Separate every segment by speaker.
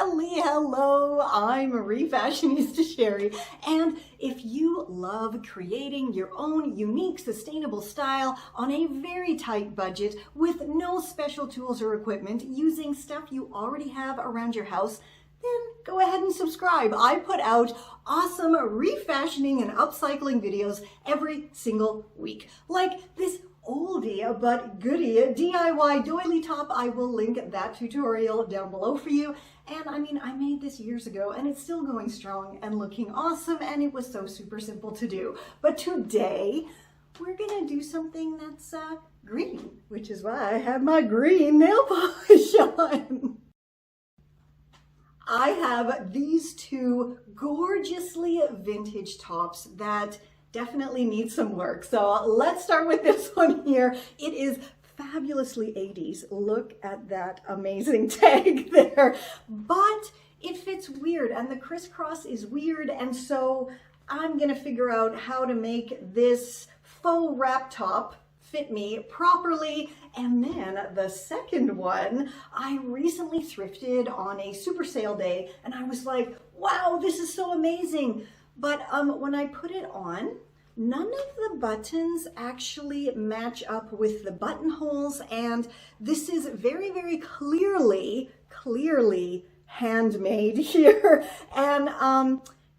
Speaker 1: Hello, I'm Refashionista Sheri, and if you love creating your own unique sustainable style on a very tight budget with no special tools or equipment using stuff you already have around your house, then go ahead and subscribe. I put out awesome refashioning and upcycling videos every single week, like this oldie but goodie DIY doily top. I will link that tutorial down below for you. And I mean, I made this years ago and it's still going strong and looking awesome, and it was so super simple to do. But today we're gonna do something that's green, which is why I have my green nail polish on. I have these two gorgeously vintage tops that definitely need some work. So let's start with this one here. It is fabulously 80s. Look at that amazing tag there. But it fits weird and the crisscross is weird, and so I'm gonna figure out how to make this faux wrap top fit me properly. And then the second one, I recently thrifted on a super sale day and I was like, wow, this is so amazing. But when I put it on, none of the buttons actually match up with the buttonholes, and this is very, very clearly handmade here. And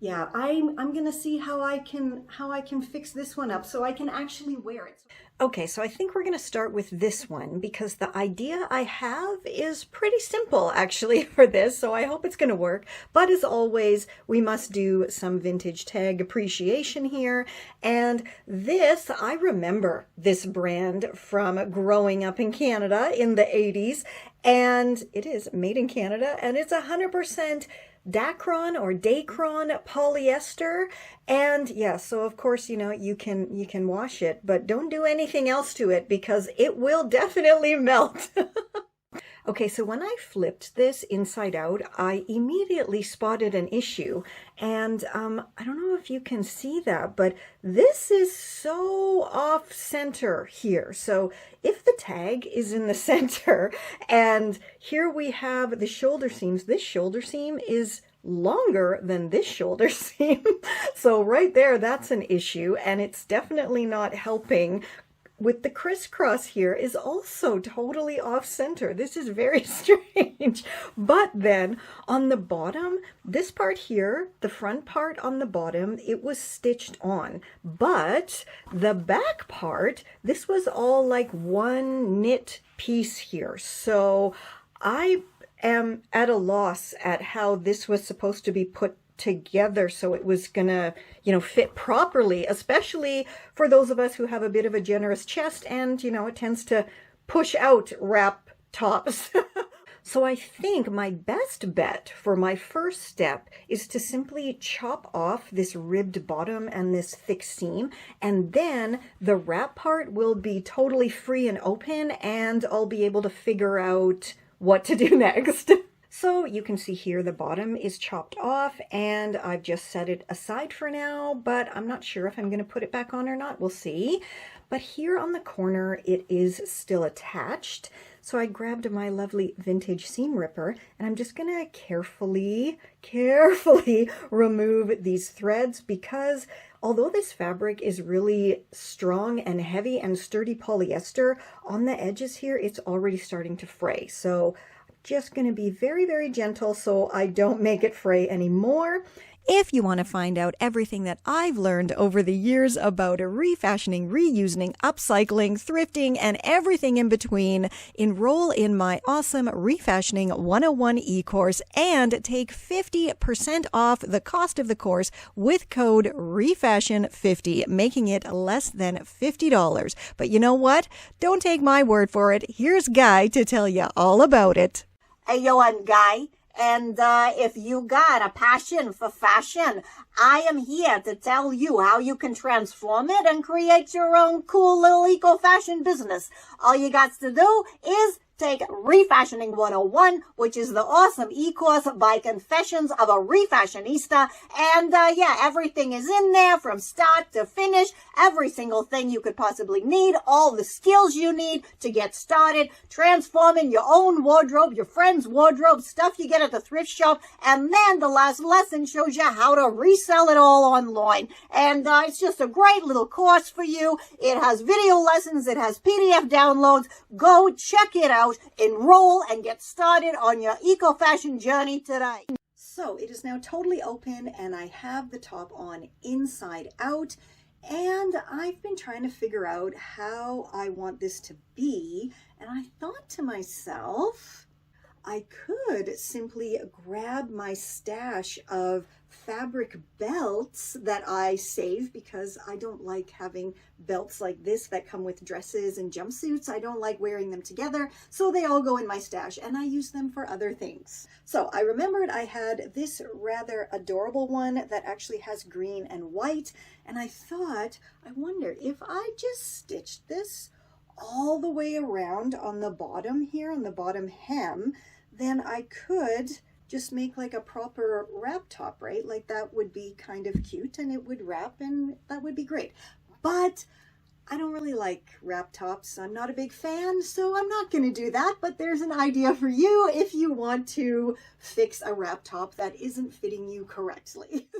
Speaker 1: yeah, I'm gonna see how I can fix this one up so I can actually wear it. Okay, so I think we're gonna start with this one because the idea I have is pretty simple actually for this, so I hope it's gonna work. But as always, we must do some vintage tag appreciation here. And this, I remember this brand from growing up in Canada in the 80s, and it is made in Canada, and it's 100% Dacron or Dacron polyester. And yeah, so of course, you know, you can wash it, but don't do anything else to it because it will definitely melt. Okay, so when I flipped this inside out, I immediately spotted an issue. And I don't know if you can see that, but this is so off center here. So if the tag is in the center, and here we have the shoulder seams, this shoulder seam is longer than this shoulder seam. So right there, that's an issue, and it's definitely not helping. With the crisscross here is also totally off center. This is very strange. But then on the bottom, this part here, the front part on the bottom, it was stitched on. But the back part, this was all like one knit piece here. So I am at a loss at how this was supposed to be put together so it was gonna, you know, fit properly, especially for those of us who have a bit of a generous chest and, you know, it tends to push out wrap tops. So I think my best bet for my first step is to simply chop off this ribbed bottom and this thick seam, and then the wrap part will be totally free and open, and I'll be able to figure out what to do next. So you can see here the bottom is chopped off and I've just set it aside for now, but I'm not sure if I'm going to put it back on or not. We'll see. But here on the corner, it is still attached. So I grabbed my lovely vintage seam ripper and I'm just going to carefully remove these threads, because although this fabric is really strong and heavy and sturdy polyester, on the edges here, it's already starting to fray. So just going to be very, very gentle so I don't make it fray anymore. If you want to find out everything that I've learned over the years about refashioning, reusing, upcycling, thrifting, and everything in between, enroll in my awesome Refashioning 101 e-course and take 50% off the cost of the course with code REFASHION50, making it less than $50. But you know what? Don't take my word for it. Here's Guy to tell you all about it.
Speaker 2: Hey, yo, I'm Guy, and if you got a passion for fashion, I am here to tell you how you can transform it and create your own cool little eco-fashion business. All you got to do is take Refashioning 101, which is the awesome e-course by Confessions of a Refashionista. And yeah, everything is in there from start to finish. Every single thing you could possibly need, all the skills you need to get started, transforming your own wardrobe, your friend's wardrobe, stuff you get at the thrift shop. And then the last lesson shows you how to resell it all online. And it's just a great little course for you. It has video lessons. It has PDF downloads. Go check it out. Enroll and get started on your eco-fashion journey today.
Speaker 1: So it is now totally open and I have the top on inside out, and I've been trying to figure out how I want this to be, and I thought to myself, I could simply grab my stash of fabric belts that I save because I don't like having belts like this that come with dresses and jumpsuits. I don't like wearing them together, so they all go in my stash and I use them for other things. So I remembered I had this rather adorable one that actually has green and white, and I thought, I wonder if I just stitched this all the way around on the bottom here, on the bottom hem, then I could just make like a proper wrap top, right? Like that would be kind of cute and it would wrap and that would be great. But I don't really like wrap tops. I'm not a big fan, so I'm not going to do that. But there's an idea for you if you want to fix a wrap top that isn't fitting you correctly.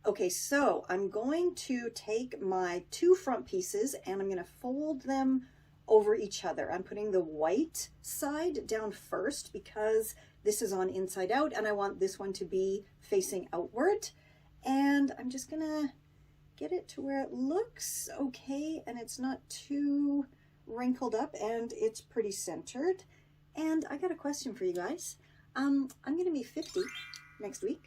Speaker 1: Okay, so I'm going to take my two front pieces and I'm going to fold them over each other. I'm putting the white side down first because this is on inside out and I want this one to be facing outward. And I'm just gonna get it to where it looks okay and it's not too wrinkled up and it's pretty centered. And I got a question for you guys. I'm gonna be 50 next week,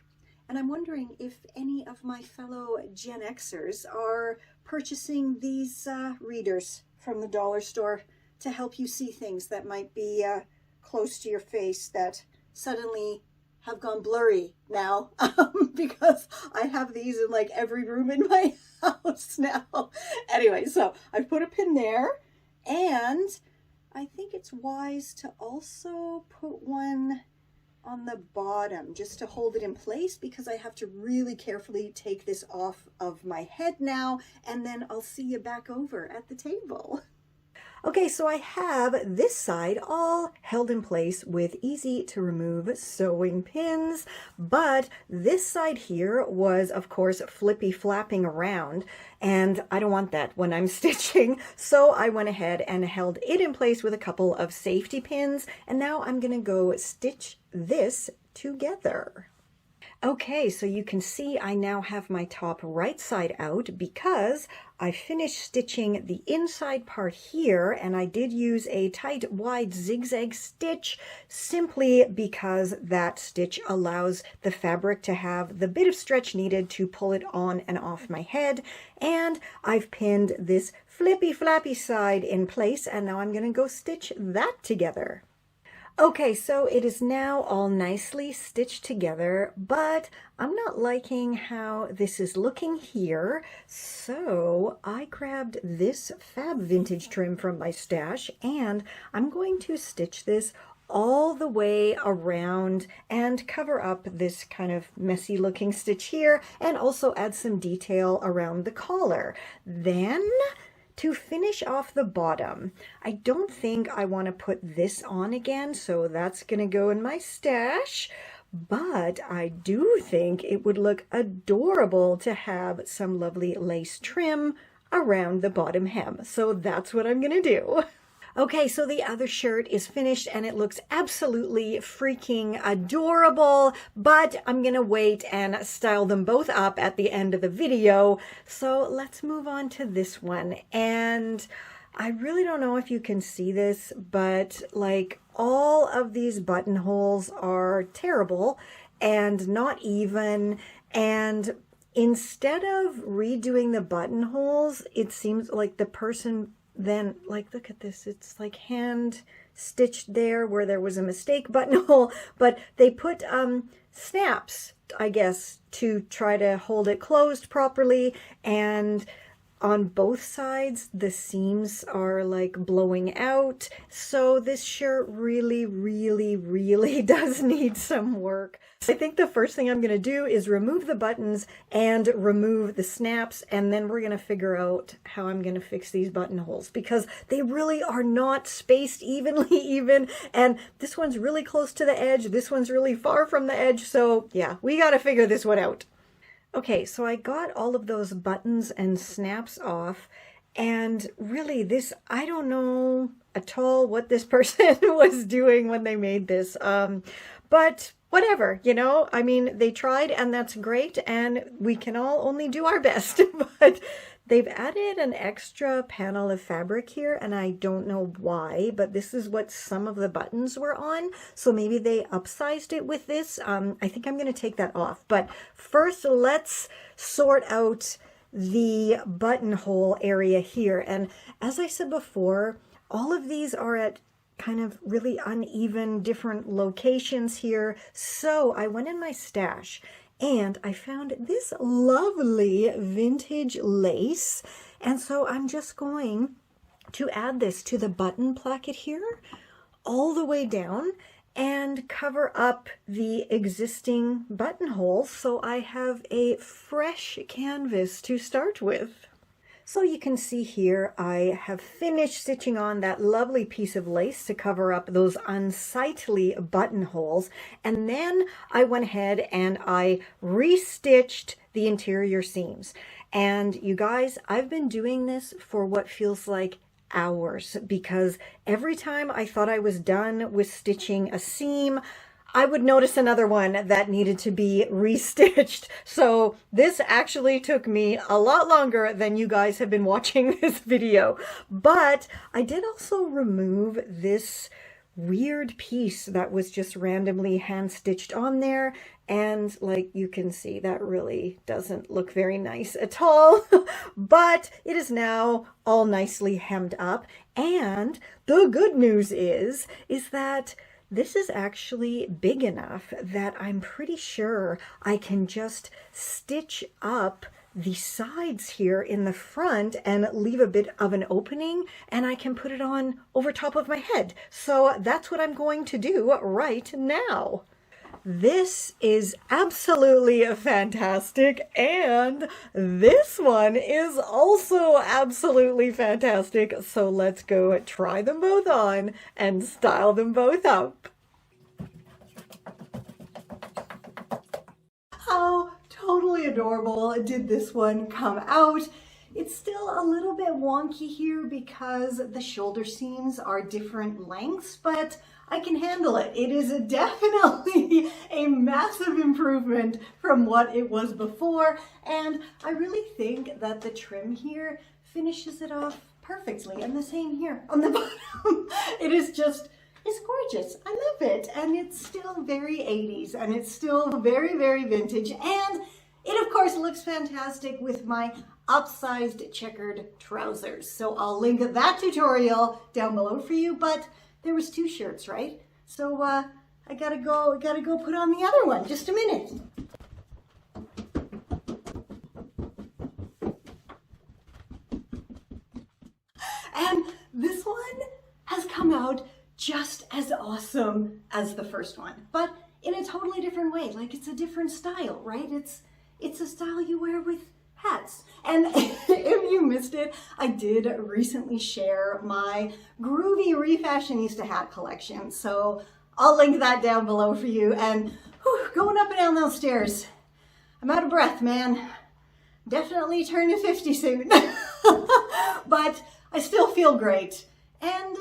Speaker 1: and I'm wondering if any of my fellow Gen Xers are purchasing these readers from the dollar store to help you see things that might be close to your face that suddenly have gone blurry now because I have these in like every room in my house now. Anyway, so I put a pin there, and I think it's wise to also put one on the bottom just to hold it in place because I have to really carefully take this off of my head now, and then I'll see you back over at the table. Okay, so I have this side all held in place with easy to remove sewing pins, but this side here was of course flippy flapping around, and I don't want that when I'm stitching, so I went ahead and held it in place with a couple of safety pins, and now I'm gonna go stitch this together. Okay, so you can see I now have my top right side out because I finished stitching the inside part here, and I did use a tight wide zigzag stitch simply because that stitch allows the fabric to have the bit of stretch needed to pull it on and off my head. And I've pinned this flippy flappy side in place, and now I'm going to go stitch that together. Okay, so it is now all nicely stitched together, but I'm not liking how this is looking here, so I grabbed this fab vintage trim from my stash, and I'm going to stitch this all the way around and cover up this kind of messy looking stitch here, and also add some detail around the collar. Then, to finish off the bottom, I don't think I want to put this on again, so that's going to go in my stash, but I do think it would look adorable to have some lovely lace trim around the bottom hem, so that's what I'm going to do. Okay, so the other shirt is finished and it looks absolutely freaking adorable, but I'm gonna wait and style them both up at the end of the video. So let's move on to this one. And I really don't know if you can see this, but like all of these buttonholes are terrible and not even, and instead of redoing the buttonholes, it seems like the person then, like, look at this, it's like hand stitched there where there was a mistake buttonhole, but they put snaps, I guess, to try to hold it closed properly, and on both sides, the seams are like blowing out. So this shirt really, really, really does need some work. I think the first thing I'm going to do is remove the buttons and remove the snaps, and then we're going to figure out how I'm going to fix these buttonholes, because they really are not spaced evenly even, and this one's really close to the edge, this one's really far from the edge, so yeah, we got to figure this one out. Okay, so I got all of those buttons and snaps off, and really this, I don't know at all what this person was doing when they made this, but whatever, you know, I mean, they tried and that's great, and we can all only do our best, but they've added an extra panel of fabric here, and I don't know why, but this is what some of the buttons were on, so maybe they upsized it with this. I think I'm going to take that off, but first let's sort out the buttonhole area here, and as I said before, all of these are at kind of really uneven different locations here. So I went in my stash and I found this lovely vintage lace. And so I'm just going to add this to the button placket here all the way down and cover up the existing buttonhole so I have a fresh canvas to start with. So you can see here, I have finished stitching on that lovely piece of lace to cover up those unsightly buttonholes. And then I went ahead and I restitched the interior seams. And you guys, I've been doing this for what feels like hours, because every time I thought I was done with stitching a seam, I would notice another one that needed to be restitched. So this actually took me a lot longer than you guys have been watching this video. But I did also remove this weird piece that was just randomly hand stitched on there. And like you can see, that really doesn't look very nice at all. But it is now all nicely hemmed up. And the good news is that this is actually big enough that I'm pretty sure I can just stitch up the sides here in the front and leave a bit of an opening, and I can put it on over top of my head. So that's what I'm going to do right now. This is absolutely fantastic, and this one is also absolutely fantastic. So let's go try them both on and style them both up. How totally adorable did this one come out? It's still a little bit wonky here because the shoulder seams are different lengths, but I can handle it. It is definitely a massive improvement from what it was before, and I really think that the trim here finishes it off perfectly, and the same here on the bottom. It is just, it's gorgeous. I love it, and it's still very 80s, and it's still very, very vintage, and it of course looks fantastic with my upsized checkered trousers. So I'll link that tutorial down below for you, but there was two shirts, right? So I gotta go put on the other one. Just a minute. And this one has come out just as awesome as the first one, but in a totally different way. Like, it's a different style, right? It's a style you wear with hats. And if you missed it, I did recently share my groovy Refashionista hat collection. So I'll link that down below for you. And whew, going up and down those stairs, I'm out of breath, man. Definitely turning 50 soon. But I still feel great. And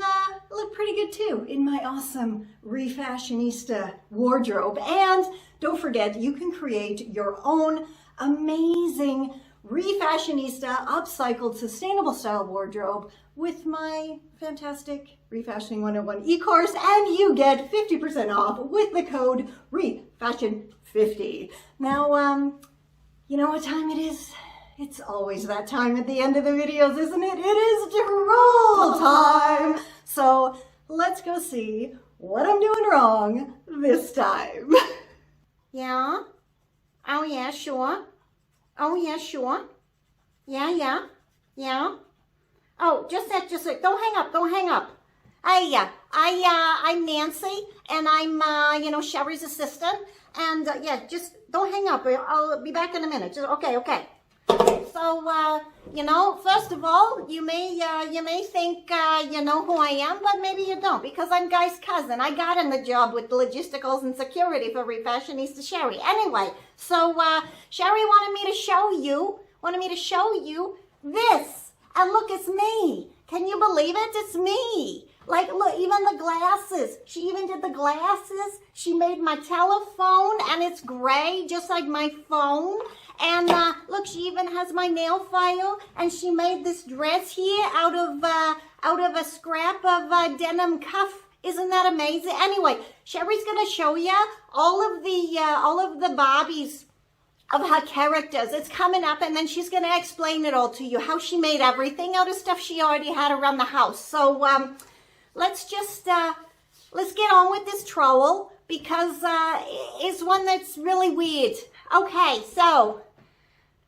Speaker 1: look pretty good too in my awesome Refashionista wardrobe. And don't forget, you can create your own amazing Refashionista upcycled sustainable style wardrobe with my fantastic Refashioning 101 e-course, and you get 50% off with the code REFASHION50. Now, you know what time it is? It's always that time at the end of the videos, isn't it? It is troll time. So let's go see what I'm doing wrong this time.
Speaker 2: Yeah? Oh yeah, sure. Oh yeah, sure. Yeah, yeah. Yeah? Oh, just a sec. Don't hang up. I'm Nancy, and I'm, Sheri's assistant. And, just don't hang up. I'll be back in a minute. Okay. So, first of all, you may think, you know who I am, but maybe you don't, because I'm Guy's cousin. I got in the job with the logisticals and security for Refashionista Sheri. Anyway, so, Sheri wanted me to show you this. And look, it's me. Can you believe it? It's me. Like, look, even the glasses. She even did the glasses. She made my telephone, and it's gray, just like my phone. And look, she even has my nail file, and she made this dress here out of a scrap of denim cuff. Isn't that amazing? Anyway, Sheri's gonna show you all of the Barbies of her characters. It's coming up, and then she's gonna explain it all to you, how she made everything out of stuff she already had around the house. So let's get on with this trowel, because it's one that's really weird. Okay, so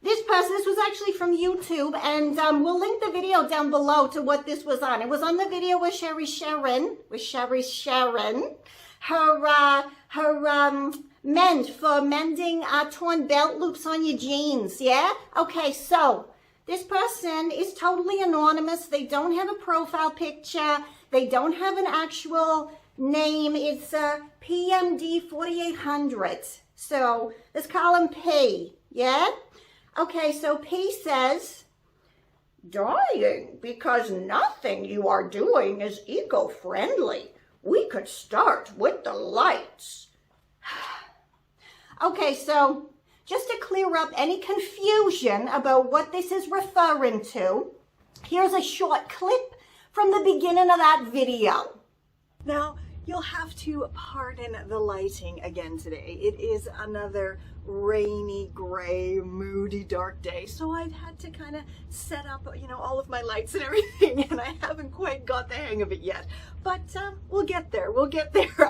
Speaker 2: this was actually from YouTube, and we'll link the video down below to what this was on. It was on the video with Sheri Sharon, her mend for mending torn belt loops on your jeans, yeah? Okay, so this person is totally anonymous. They don't have a profile picture. They don't have an actual name. It's PMD 4800. So let's call him P, yeah? Okay, so P says, "Dying because nothing you are doing is eco-friendly. We could start with the lights." Okay, so just to clear up any confusion about what this is referring to, here's a short clip from the beginning of that video.
Speaker 1: Now, you'll have to pardon the lighting again today. It is another rainy, gray, moody, dark day. So I've had to kind of set up, all of my lights and everything, and I haven't quite got the hang of it yet. But we'll get there.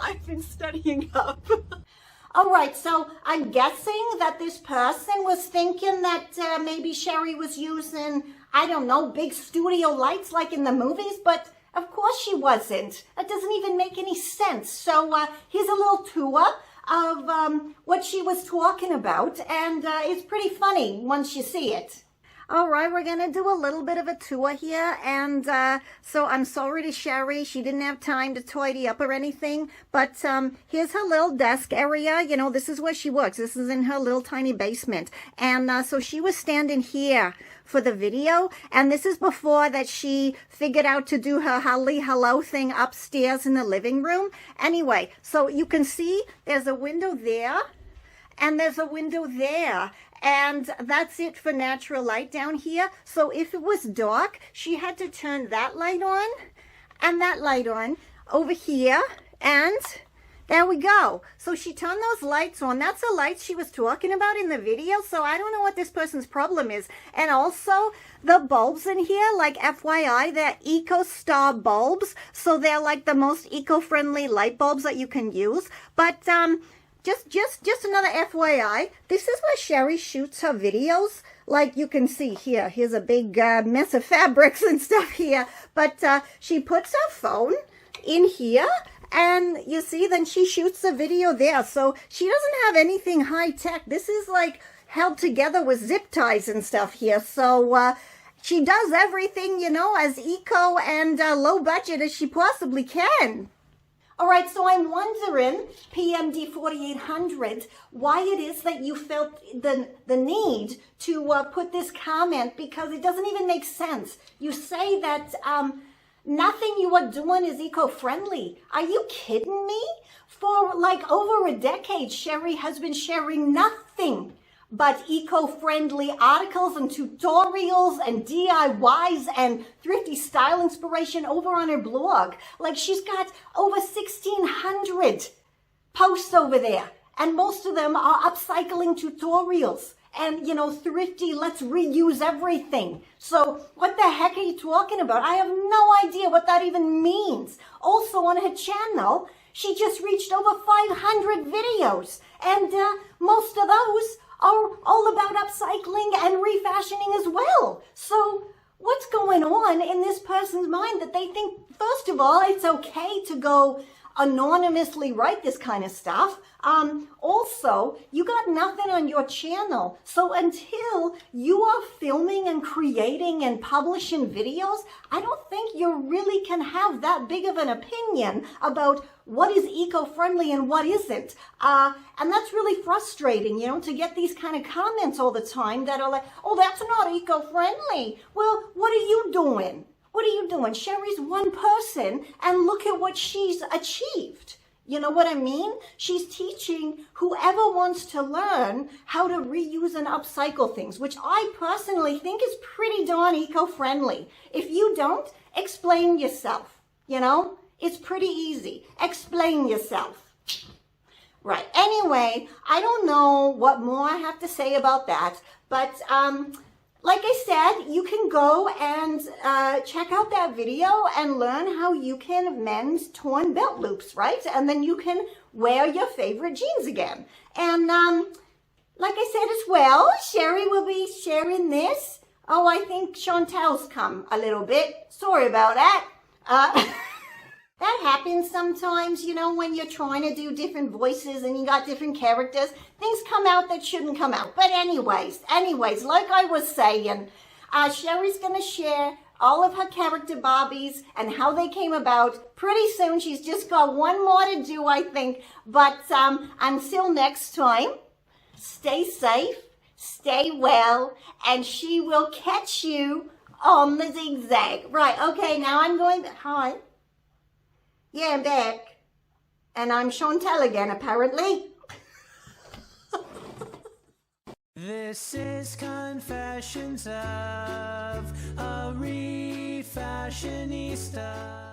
Speaker 1: I've been studying up.
Speaker 2: All right, so I'm guessing that this person was thinking that maybe Sheri was using, I don't know, big studio lights like in the movies, but of course she wasn't. That doesn't even make any sense. So here's a little tour of what she was talking about, and it's pretty funny once you see it. All right, we're going to do a little bit of a tour here, and so I'm sorry to Sheri. She didn't have time to tidy up or anything, but here's her little desk area. This is where she works. This is in her little tiny basement, and so she was standing here for the video, and this is before that she figured out to do her holly hello thing upstairs in the living room. Anyway, so you can see there's a window there, and there's a window there. And that's it for natural light down here. So if it was dark, she had to turn that light on and that light on over here. And there we go. So she turned those lights on. That's the lights she was talking about in the video. So I don't know what this person's problem is. And also the bulbs in here, like FYI, they're Eco-Star bulbs. So they're like the most eco-friendly light bulbs that you can use. But Just another FYI, this is where Sheri shoots her videos. Like you can see here, here's a big mess of fabrics and stuff here. But she puts her phone in here, and you see, then she shoots the video there. So she doesn't have anything high tech. This is like held together with zip ties and stuff here. So she does everything, as eco and low budget as she possibly can. All right, so I'm wondering, PMD 4800, why it is that you felt the need to put this comment, because it doesn't even make sense. You say that nothing you are doing is eco-friendly. Are you kidding me? For like over a decade, Sheri has been sharing nothing but eco-friendly articles and tutorials and DIYs and thrifty style inspiration over on her blog. Like, she's got over 1,600 posts over there, and most of them are upcycling tutorials and, thrifty, let's reuse everything. So what the heck are you talking about? I have no idea what that even means. Also on her channel, she just reached over 500 videos, and most of those are all about upcycling and refashioning as well. So
Speaker 1: what's going on in this person's mind that they think, first of all, it's okay to go anonymously write this kind of stuff. Also, you got nothing on your channel. So until you are filming and creating and publishing videos, I don't think you really can have that big of an opinion about what is eco-friendly and what isn't. And that's really frustrating, you know, to get these kind of comments all the time that are like, oh, that's not eco-friendly. Well, what are you doing? What are you doing? Sheri's one person, and look at what she's achieved. You know what I mean? She's teaching whoever wants to learn how to reuse and upcycle things, which I personally think is pretty darn eco-friendly. If you don't, explain yourself. You know, it's pretty easy. Explain yourself. Right. Anyway, I don't know what more I have to say about that, but like I said, you can go and check out that video and learn how you can mend torn belt loops, right? And then you can wear your favorite jeans again. And like I said as well, Sheri will be sharing this. Oh, I think Chantel's come a little bit. Sorry about that. That happens sometimes, you know, when you're trying to do different voices and you got different characters. Things come out that shouldn't come out. But anyways, like I was saying, Sheri's going to share all of her character Barbies and how they came about pretty soon. She's just got one more to do, I think. But until next time, stay safe, stay well, and she will catch you on the zigzag. Right, okay, now I'm going... Hi. Yeah, I'm back. And I'm Chantel again, apparently.
Speaker 3: This is Confessions of a Refashionista.